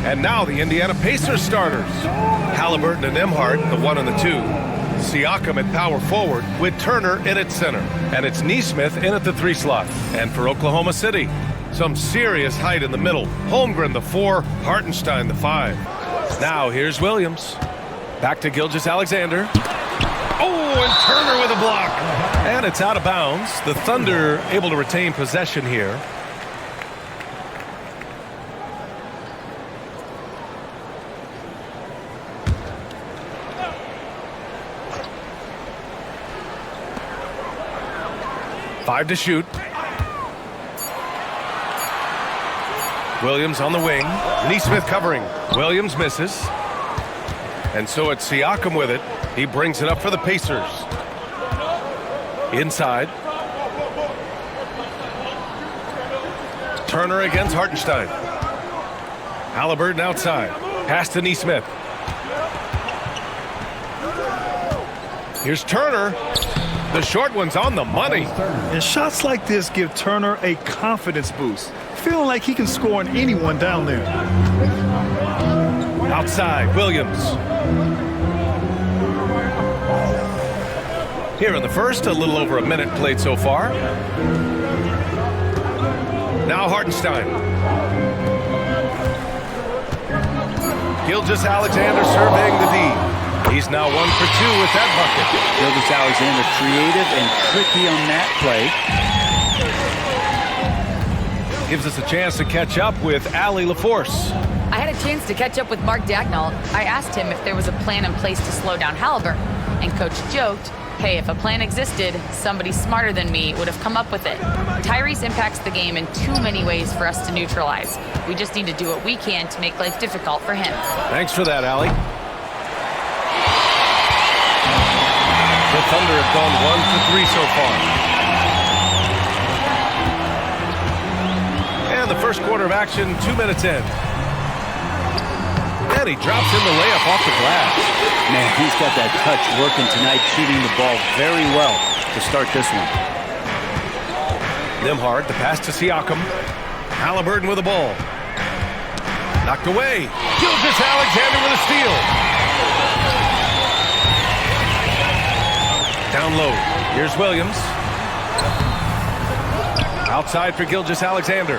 And now the Indiana Pacers starters. Haliburton and Nembhard, the 1 and the 2. Siakam at power forward with Turner in at center. And it's Nesmith in at the 3 slot. And for Oklahoma City, some serious height in the middle. Holmgren the 4, Hartenstein the 5. Now here's Williams. Back to Gilgeous-Alexander. Oh, and Turner with a block. And it's out of bounds. The Thunder able to retain possession here. Five to shoot. Williams on the wing. Nesmith covering. Williams misses. And so it's Siakam with it. He brings it up for the Pacers. Inside. Turner against Hartenstein. Haliburton outside. Pass to Nesmith. Here's Turner. The short one's on the money. And shots like this give Turner a confidence boost, feeling like he can score on anyone down there. Outside, Williams. Here in the first, a little over a minute played so far. Now Hartenstein. Gilgeous-Alexander surveying the D. He's now 1 for 2 with that bucket. Gilgeous-Alexander creative and tricky on that play. Gives us a chance to catch up with Allie LaForce. I had a chance to catch up with Mark Dagnall. I asked him if there was a plan in place to slow down Haliburton. And Coach joked, hey, if a plan existed, somebody smarter than me would have come up with it. Tyrese impacts the game in too many ways for us to neutralize. We just need to do what we can to make life difficult for him. Thanks for that, Allie. The Thunder have gone 1 for 3 so far. And the first quarter of action, 2 minutes in. And he drops in the layup off the glass. Man, he's got that touch working tonight, shooting the ball very well to start this one. Nembhard, the pass to Siakam. Haliburton with the ball. Knocked away. Gilgeous-Alexander with a steal. Down low. Here's Williams. Outside for Gilgeous-Alexander.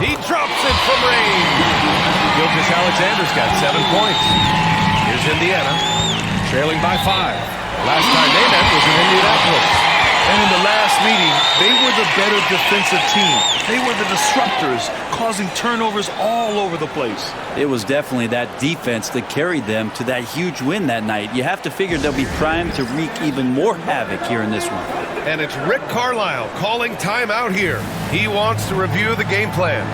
He drops it from range. Gilgeous-Alexander's got 7 points. Here's Indiana, trailing by 5. Last time they met was in Indianapolis. And in the last meeting, they were the better defensive team. They were the disruptors, causing turnovers all over the place. It was definitely that defense that carried them to that huge win that night. You have to figure they'll be primed to wreak even more havoc here in this one. And it's Rick Carlisle calling timeout here. He wants to review the game plan.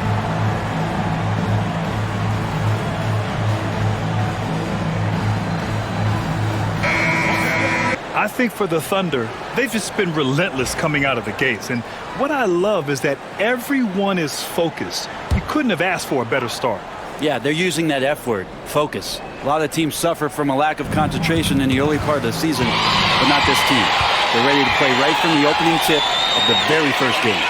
I think for the Thunder, they've just been relentless coming out of the gates. And what I love is that everyone is focused. You couldn't have asked for a better start. Yeah, they're using that F word, focus. A lot of teams suffer from a lack of concentration in the early part of the season, but not this team. They're ready to play right from the opening tip of the very first game.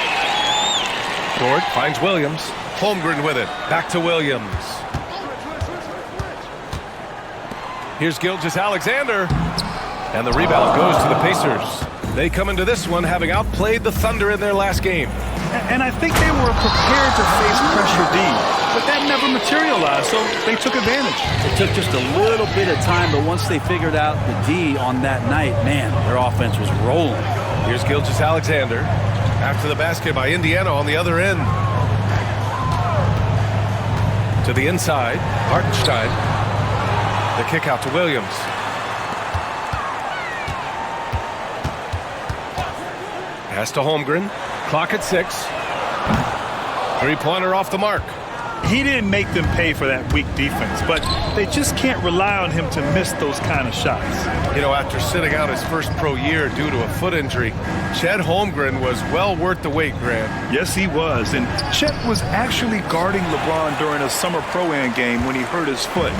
Dort finds Williams. Holmgren with it. Back to Williams. Here's Gilgeous-Alexander. And the rebound goes to the Pacers. They come into this one having outplayed the Thunder in their last game. And I think they were prepared to face pressure D, but that never materialized, so they took advantage. It took just a little bit of time, but once they figured out the D on that night, man, their offense was rolling. Here's Gilgeous-Alexander. After the basket by Indiana on the other end. To the inside, Hartenstein. The kick out to Williams. Pass to Holmgren. Clock at 6. Three-pointer off the mark. He didn't make them pay for that weak defense, but they just can't rely on him to miss those kind of shots. You know, after sitting out his first pro year due to a foot injury, Chet Holmgren was well worth the wait, Grant. Yes, he was. And Chet was actually guarding LeBron during a summer pro-am game when he hurt his foot.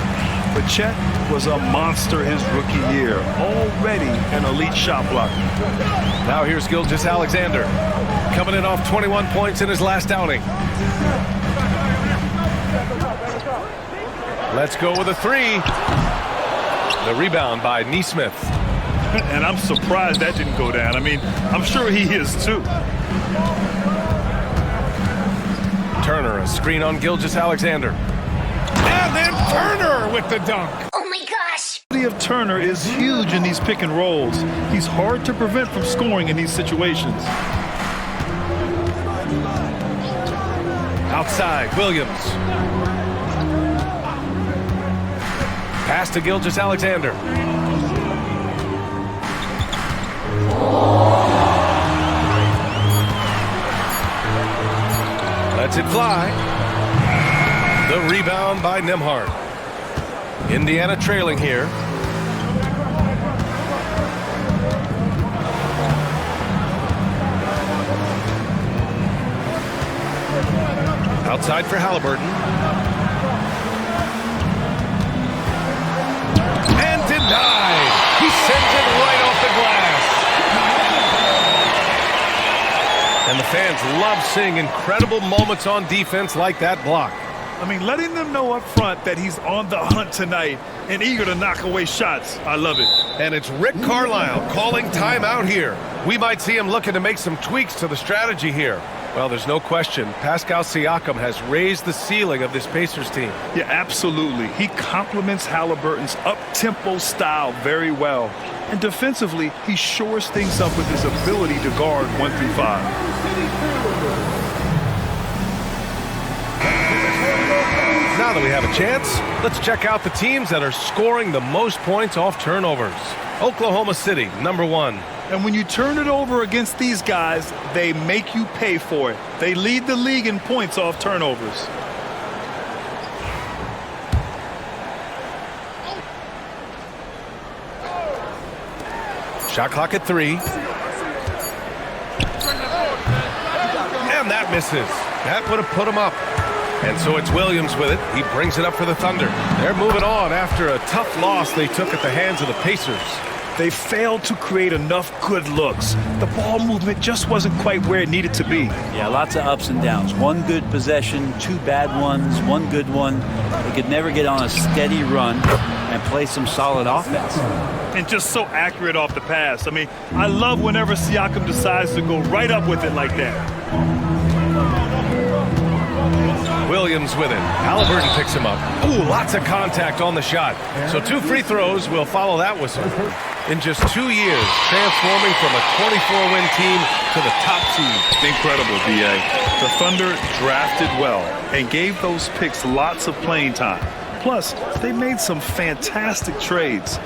But Chet was a monster his rookie year, already an elite shot blocker. Now here's Gilgeous-Alexander, coming in off 21 points in his last outing. Let's go with a three. The rebound by Neesmith. And I'm surprised that didn't go down. I mean, I'm sure he is too. Turner, a screen on Gilgeous-Alexander. And then Turner with the dunk. Oh my gosh! The of Turner is huge in these pick and rolls. He's hard to prevent from scoring in these situations. Outside, Williams. Pass to Gilgeous-Alexander. Lets it fly. The rebound by Nembhard. Indiana trailing here. Outside for Haliburton. And denied. He sends it right off the glass. And the fans love seeing incredible moments on defense like that block. I mean, letting them know up front that he's on the hunt tonight and eager to knock away shots. I love it. And it's Rick Carlisle calling timeout here. We might see him looking to make some tweaks to the strategy here. Well, there's no question. Pascal Siakam has raised the ceiling of this Pacers team. Yeah, absolutely. He complements Haliburton's up-tempo style very well. And defensively, he shores things up with his ability to guard 1 through 5. Now that we have a chance, let's check out the teams that are scoring the most points off turnovers. Oklahoma City, #1. And when you turn it over against these guys, they make you pay for it. They lead the league in points off turnovers. Shot clock at 3. And that misses. That would have put him up. And so it's Williams with it. He brings it up for the Thunder. They're moving on after a tough loss they took at the hands of the Pacers. They failed to create enough good looks. The ball movement just wasn't quite where it needed to be. Yeah, lots of ups and downs. One good possession, two bad ones, one good one. They could never get on a steady run and play some solid offense. And just so accurate off the pass. I mean, I love whenever Siakam decides to go right up with it like that. Williams with it. Haliburton picks him up. Ooh, lots of contact on the shot. So 2 free throws will follow that whistle. In just 2 years, transforming from a 24-win team to the top seed. Incredible, B.A. The Thunder drafted well and gave those picks lots of playing time. Plus, they made some fantastic trades.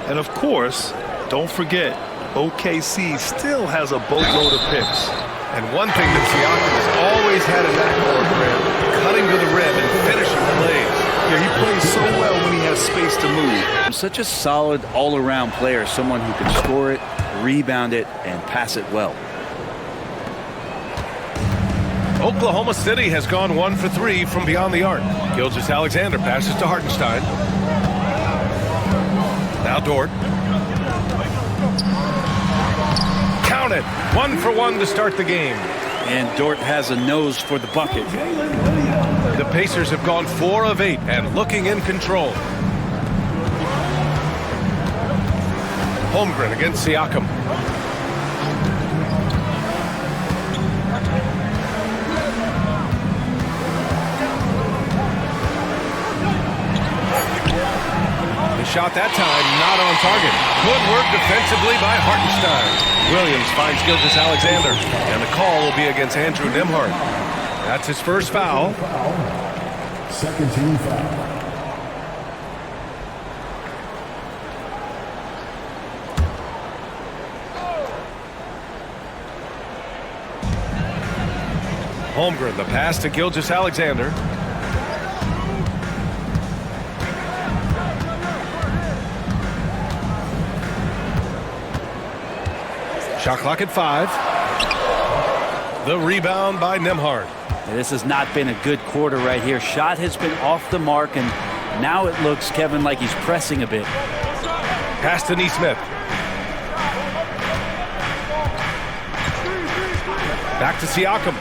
And of course, don't forget, OKC still has a boatload of picks. And one thing that Siakam has always had in that for cutting to the rim and finishing plays. Yeah, he plays so well when he has space to move. Such a solid all-around player, someone who can score it, rebound it, and pass it well. Oklahoma City has gone 1 for 3 from beyond the arc. Gilgeous-Alexander passes to Hartenstein. Now Dort. Count it. 1 for 1 to start the game. And Dort has a nose for the bucket. The Pacers have gone 4 of 8 and looking in control. Holmgren against Siakam. The shot that time not on target. Good work defensively by Hartenstein. Williams finds Gilgeous-Alexander, and the call will be against Andrew Nembhard. That's his first foul. Second team foul. Holmgren, the pass to Gilgeous-Alexander. Shot clock at 5. The rebound by Nembhard. This has not been a good quarter right here. Shot has been off the mark, and now it looks, Kevin, like he's pressing a bit. Pass to Neesmith. Back to Siakam.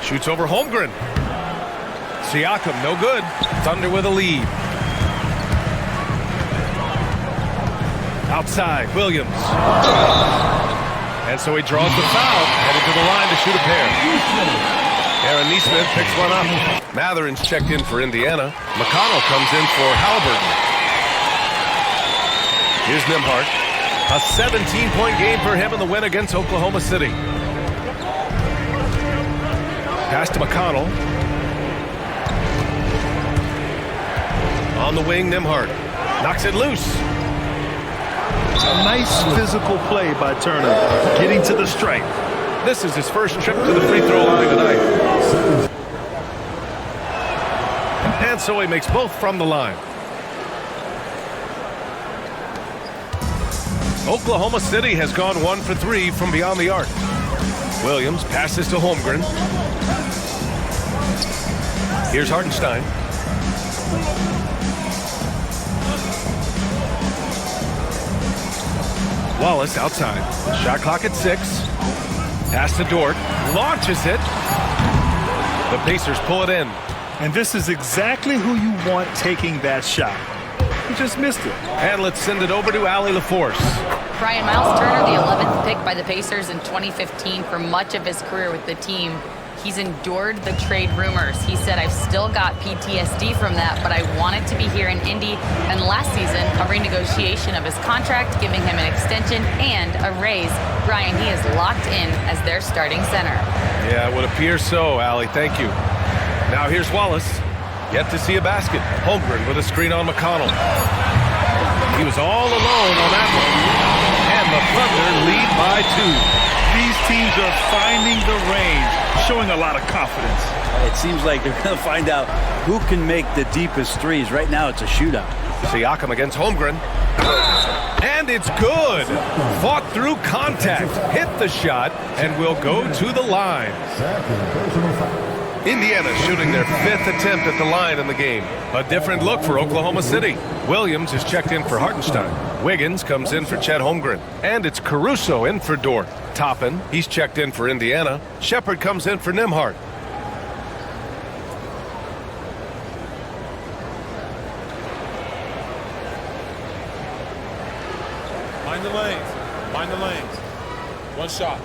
Shoots over Holmgren. Siakam, no good. Thunder with a lead. Outside, Williams. And so he draws the foul, headed to the line to shoot a pair. Aaron Neesmith picks one up. Matherin's checked in for Indiana. McConnell comes in for Haliburton. Here's Nembhard. A 17-point game for him in the win against Oklahoma City. Pass to McConnell. On the wing, Nembhard knocks it loose. A nice physical play by Turner, getting to the stripe. This is his first trip to the free throw line tonight. And so he makes both from the line. Oklahoma City has gone 1 for 3 from beyond the arc. Williams passes to Holmgren. Here's Hartenstein. Wallace outside. Shot clock at 6. Pass to Dort. Launches it. The Pacers pull it in. And this is exactly who you want taking that shot. He just missed it. And let's send it over to Allie LaForce. Brian Miles Turner, the 11th pick by the Pacers in 2015 for much of his career with the team. He's endured the trade rumors. He said, I've still got PTSD from that, but I wanted to be here in Indy. And last season, a renegotiation of his contract, giving him an extension and a raise. Brian, he is locked in as their starting center. Yeah, it would appear so, Allie. Thank you. Now here's Wallace. Yet to see a basket. Holmgren with a screen on McConnell. He was all alone on that one. And the Thunder lead by 2. These teams are finding the range, showing a lot of confidence. It seems like they're going to find out who can make the deepest threes. Right now, it's a shootout. Siakam against Holmgren. And it's good. Fought through contact. Hit the shot and will go to the line. Indiana shooting their 5th attempt at the line in the game. A different look for Oklahoma City. Williams is checked in for Hartenstein. Wiggins comes in for Chet Holmgren. And it's Caruso in for Dort. Toppin, he's checked in for Indiana. Shepard comes in for Nembhard. Mind the lanes. Mind the lanes. One shot.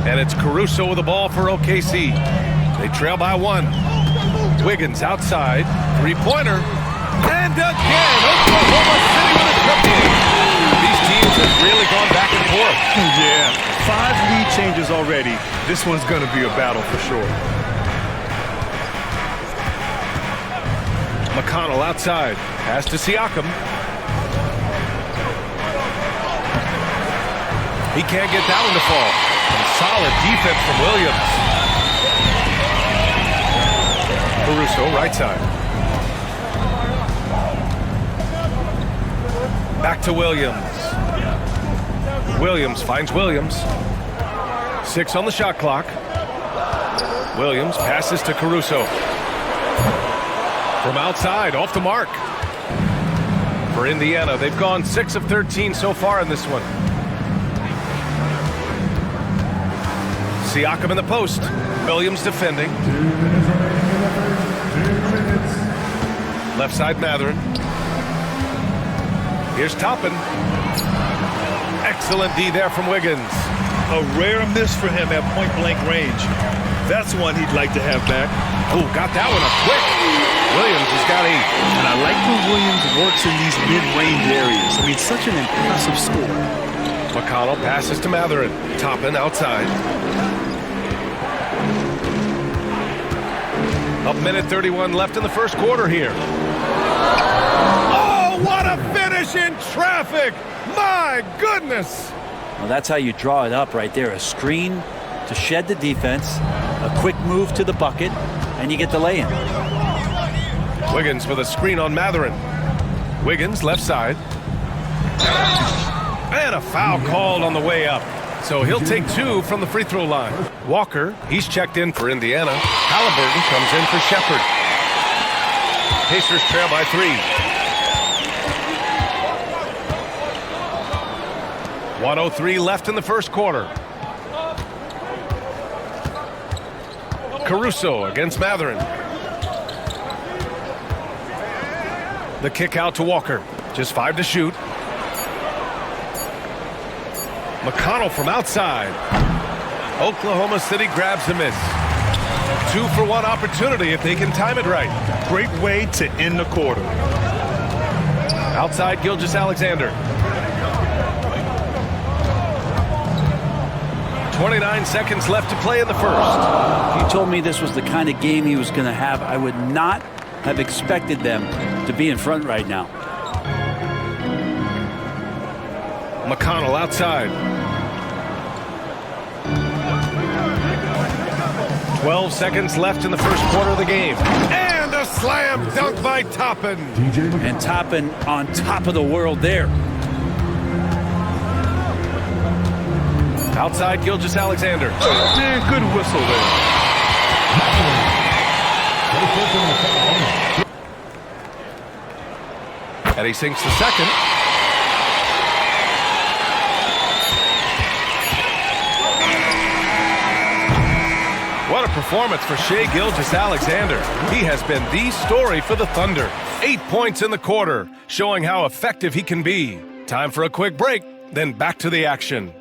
And it's Caruso with the ball for OKC. They trail by 1. Wiggins outside. Three-pointer. And again, Oklahoma City with a triple. These teams have really gone back and forth. Yeah, 5 lead changes already. This one's going to be a battle for sure. McConnell outside. Pass to Siakam. He can't get that one to fall. And solid defense from Williams. Caruso right side. Back to Williams. Williams finds Williams. 6 on the shot clock. Williams passes to Caruso. From outside, off the mark. For Indiana, they've gone 6 of 13 so far in this one. Siakam in the post. Williams defending. Left side, Matherin. Here's Toppin. Excellent D there from Wiggins. A rare miss for him at point-blank range. That's one he'd like to have back. Oh, got that one up quick. Williams has got 8. And I like when Williams works in these mid-range areas. I mean, such an impressive score. McConnell passes to Matherin. Toppin outside. A minute 31 left in the first quarter here. Oh, what a finish in traffic! My goodness! Well, that's how you draw it up right there. A screen to shed the defense, a quick move to the bucket, and you get the lay-in. Wiggins with a screen on Matherin. Wiggins left side. And a foul called on the way up. So he'll take 2 from the free throw line. Walker, he's checked in for Indiana. Haliburton comes in for Shepherd. Pacers trail by 3. 1:03 left in the first quarter. Caruso against Matherin. The kick out to Walker. Just 5 to shoot. McConnell from outside. Oklahoma City grabs a miss. 2-for-1 opportunity if they can time it right. Great way to end the quarter. Outside Gilgeous-Alexander. 29 seconds left to play in the first. If you told me this was the kind of game he was going to have, I would not have expected them to be in front right now. McConnell outside. 12 seconds left in the first quarter of the game. And a slam dunk by Toppin. And Toppin on top of the world there. Outside Gilgeous-Alexander. Man, good whistle there. And he sinks the second. What a performance for Shai Gilgeous-Alexander. He has been the story for the Thunder. 8 points in the quarter, showing how effective he can be. Time for a quick break, then back to the action.